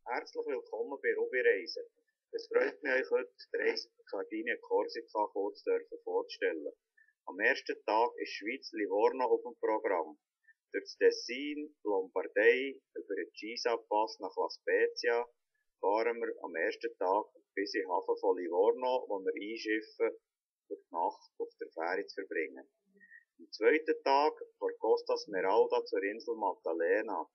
Herzlich willkommen bei Ruby Reisen. Es freut mich, euch heute die Reise Sardinien Korsika kurz vorzustellen. Am ersten Tag ist Schweiz Livorno auf dem Programm. Durch das Tessin, Lombardei, über den Gisa-Pass nach La Spezia fahren wir am ersten Tag bis in den Hafen von Livorno, wo wir einschiffen, für die Nacht auf der Fähre zu verbringen. Am zweiten Tag von Costa Smeralda zur Insel Maddalena.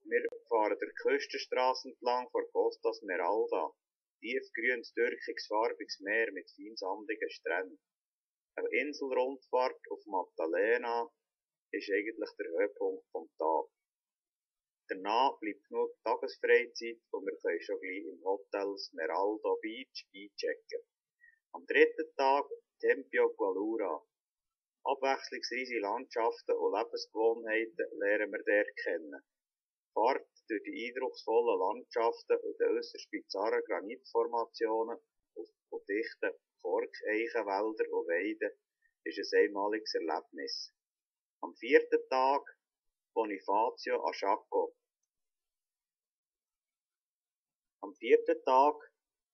Wir fahren der Küstenstraße entlang von Costa Smeralda. Tiefgrünes, türkisch farbiges Meer mit feinsandigen Stränden. Eine Inselrundfahrt auf Maddalena ist eigentlich der Höhepunkt vom Tag. Danach bleibt genug Tagesfreizeit und wir können schon gleich im Hotel Smeralda Beach einchecken. Am dritten Tag Tempio Gualura. Abwechslungsreiche Landschaften und Lebensgewohnheiten lernen wir dort kennen. Fahrt durch die eindrucksvollen Landschaften und die äußerst bizarren Granitformationen und dichten Korkeichenwälder und Weiden ist ein einmaliges Erlebnis. Am vierten Tag Bonifacio a Sciacco. Am vierten Tag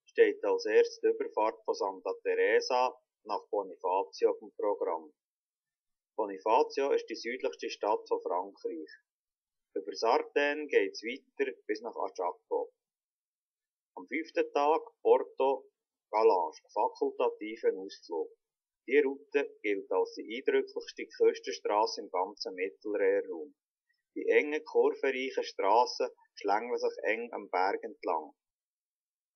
steht als erstes die Überfahrt von Santa Teresa nach Bonifacio auf dem Programm. Bonifacio ist die südlichste Stadt von Frankreich. Über Sardaigne geht es weiter bis nach Ajaccio. Am fünften Tag Porto Galange, fakultativen Ausflug. Diese Route gilt als die eindrücklichste Küstenstrasse im ganzen Mittelmeerraum. Die engen, kurvenreichen Strassen schlängeln sich eng am Berg entlang.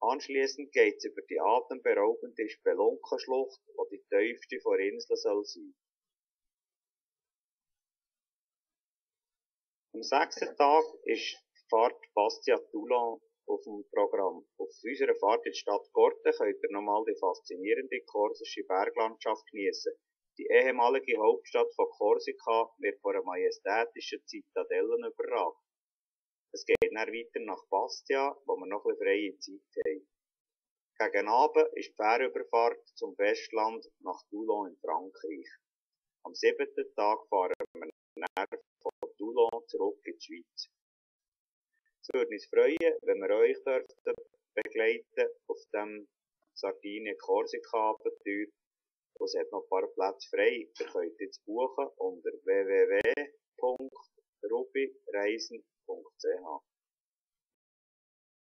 Anschliessend geht es über die atemberaubende Spelunkenschlucht, die die tiefste der Insel soll sein. Am sechsten Tag ist die Fahrt Bastia-Toulon auf dem Programm. Auf unserer Fahrt in die Stadt Corte könnt ihr nochmal die faszinierende korsische Berglandschaft genießen. Die ehemalige Hauptstadt von Korsika wird von einer majestätischen Zitadelle überragt. Es geht dann weiter nach Bastia, wo wir noch ein bisschen freie Zeit haben. Gegen Abend ist die Fährüberfahrt zum Festland nach Toulon in Frankreich. Am siebten Tag fahren wir dann von Toulon zurück in die Schweiz. Es würde uns freuen, wenn wir euch begleiten auf dem Sardinien-Korsika-Abenteuer. Es hat noch ein paar Plätze frei. Ihr könnt jetzt buchen unter www.rubyreisen.ch.